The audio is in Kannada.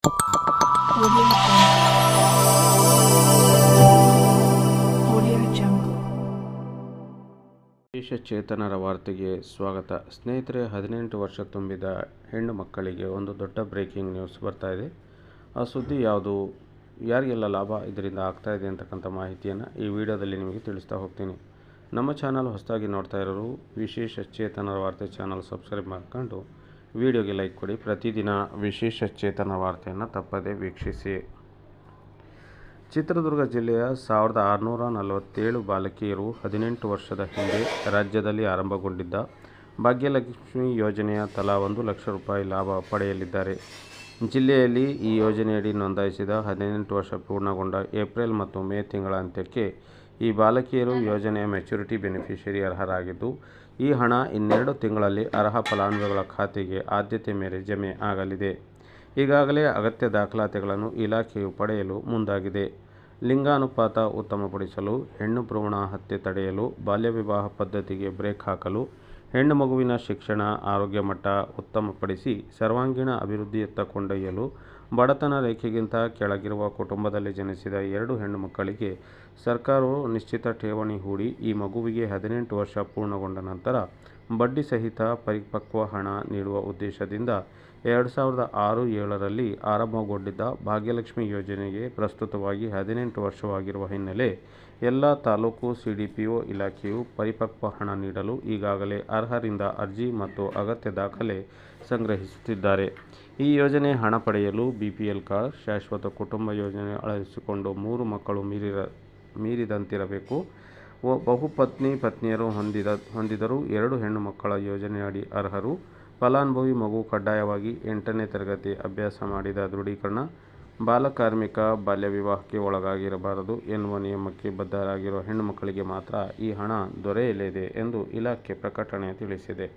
Audio Jungle. ವಿಶೇಷ ಚೇತನರ ವಾರ್ತೆಗೆ ಸ್ವಾಗತ. ಸ್ನೇಹಿತರೆ, 18 ವರ್ಷ ತುಂಬಿದ ಹೆಣ್ಣು ಮಕ್ಕಳಿಗೆ ಒಂದು ದೊಡ್ಡ ಬ್ರೇಕಿಂಗ್ ನ್ಯೂಸ್ ಬರ್ತಾ ಇದೆ. ಆ ಸುದ್ದಿ ಯಾವುದು, ಯಾರಿಗೆಲ್ಲ ಲಾಭ ಇದರಿಂದ ಆಗ್ತಾ ಇದೆ ಅಂತಕ್ಕಂಥ ಮಾಹಿತಿಯನ್ನು ಈ ವಿಡಿಯೋದಲ್ಲಿ ನಿಮಗೆ ತಿಳಿಸ್ತಾ ಹೋಗ್ತೀನಿ. ನಮ್ಮ ಚಾನಲ್ ಹೊಸದಾಗಿ ನೋಡ್ತಾ ಇರೋರು ವಿಶೇಷ ಚೇತನರ ವಾರ್ತೆ ಚಾನಲ್ ಸಬ್ಸ್ಕ್ರೈಬ್ ಮಾಡ್ಕೊಂಡು ವಿಡಿಯೋಗೆ ಲೈಕ್ ಕೊಡಿ. ಪ್ರತಿದಿನ ವಿಶೇಷ ಚೇತನರ ವಾರ್ತೆಯನ್ನು ತಪ್ಪದೇ ವೀಕ್ಷಿಸಿ. ಚಿತ್ರದುರ್ಗ ಜಿಲ್ಲೆಯ 1647 ಬಾಲಕಿಯರು 18 ವರ್ಷದ ಹಿಂದೆ ರಾಜ್ಯದಲ್ಲಿ ಆರಂಭಗೊಂಡಿದ್ದ ಭಾಗ್ಯಲಕ್ಷ್ಮಿ ಯೋಜನೆಯ ತಲಾ 1 ಲಕ್ಷ ರೂಪಾಯಿ ಲಾಭ ಪಡೆಯಲಿದ್ದಾರೆ. ಜಿಲ್ಲೆಯಲ್ಲಿ ಈ ಯೋಜನೆಯಡಿ ನೋಂದಾಯಿಸಿದ 18 ವರ್ಷ ಪೂರ್ಣಗೊಂಡ ಏಪ್ರಿಲ್ ಮತ್ತು ಮೇ ತಿಂಗಳ ಅಂತ್ಯಕ್ಕೆ ಈ ಬಾಲಕಿಯರು ಯೋಜನೆಯ ಮೆಚುರಿಟಿ ಬೆನಿಫಿಷರಿ ಅರ್ಹರಾಗಿದ್ದು, ಈ ಹಣ ಇನ್ನೆರಡು ತಿಂಗಳಲ್ಲಿ ಅರ್ಹ ಫಲಾನುಭವಿಗಳ ಖಾತೆಗೆ ಆದ್ಯತೆ ಮೇರೆ ಜಮೆ ಆಗಲಿದೆ. ಈಗಾಗಲೇ ಅಗತ್ಯ ದಾಖಲಾತಿಗಳನ್ನು ಇಲಾಖೆಯು ಪಡೆಯಲು ಮುಂದಾಗಿದೆ. ಲಿಂಗಾನುಪಾತ ಉತ್ತಮಪಡಿಸಲು, ಹೆಣ್ಣು ಭ್ರೂಣ ಹತ್ಯೆ ತಡೆಯಲು, ಬಾಲ್ಯ ವಿವಾಹ ಪದ್ಧತಿಗೆ ಬ್ರೇಕ್ ಹಾಕಲು, ಹೆಣ್ಣು ಮಗುವಿನ ಶಿಕ್ಷಣ, ಆರೋಗ್ಯ ಮಟ್ಟ ಉತ್ತಮಪಡಿಸಿ ಸರ್ವಾಂಗೀಣ ಅಭಿವೃದ್ಧಿಯತ್ತ ಕೊಂಡೊಯ್ಯಲು, ಬಡತನ ರೇಖೆಗಿಂತ ಕೆಳಗಿರುವ ಕುಟುಂಬದಲ್ಲಿ ಜನಿಸಿದ 2 ಹೆಣ್ಣು ಮಕ್ಕಳಿಗೆ ಸರ್ಕಾರವು ನಿಶ್ಚಿತ ಠೇವಣಿ ಹೂಡಿ ಈ ಮಗುವಿಗೆ 18 ವರ್ಷ ಪೂರ್ಣಗೊಂಡ ನಂತರ ಬಡ್ಡಿ ಸಹಿತ ಪರಿಪಕ್ವ ಹಣ ನೀಡುವ ಉದ್ದೇಶದಿಂದ 2006-07ರಲ್ಲಿ ಆರಂಭಗೊಂಡಿದ್ದ ಭಾಗ್ಯಲಕ್ಷ್ಮಿ ಯೋಜನೆಗೆ ಪ್ರಸ್ತುತವಾಗಿ 18 ವರ್ಷವಾಗಿರುವ ಹಿನ್ನೆಲೆ ಎಲ್ಲ ತಾಲೂಕು ಸಿಡಿಪಿಒ ಇಲಾಖೆಯು ಪರಿಪಕ್ವ ಹಣ ನೀಡಲು ಈಗಾಗಲೇ ಅರ್ಹರಿಂದ ಅರ್ಜಿ ಮತ್ತು ಅಗತ್ಯ ದಾಖಲೆ ಸಂಗ್ರಹಿಸುತ್ತಿದ್ದಾರೆ. ಈ ಯೋಜನೆ ಹಣ ಪಡೆಯಲು ಬಿಪಿಎಲ್ ಕಾರ್ಡ್, ಶಾಶ್ವತ ಕುಟುಂಬ ಯೋಜನೆ ಅಳವಡಿಸಿಕೊಂಡು 3 ಮಕ್ಕಳು ಮೀರಿದಂತಿರಬೇಕು. ಪತ್ನಿಯರು ಹೊಂದಿದರೂ 2 ಹೆಣ್ಣು ಮಕ್ಕಳ ಯೋಜನೆಯಡಿ ಅರ್ಹರು. ಫಲಾನುಭವಿ ಮಗು ಕಡ್ಡಾಯವಾಗಿ 8ನೇ ತರಗತಿ ಅಭ್ಯಾಸ ಮಾಡಿದ ದೃಢೀಕರಣ, ಬಾಲಕಾರ್ಮಿಕ, ಬಾಲ್ಯ ವಿವಾಹಕ್ಕೆ ಒಳಗಾಗಿರಬಾರದು ಎನ್ನುವ ನಿಯಮಕ್ಕೆ ಬದ್ಧರಾಗಿರುವ ಹೆಣ್ಣು ಮಕ್ಕಳಿಗೆ ಮಾತ್ರ ಈ ಹಣ ದೊರೆಯಲಿದೆ ಎಂದು ಇಲಾಖೆ ಪ್ರಕಟಣೆ ತಿಳಿಸಿದೆ.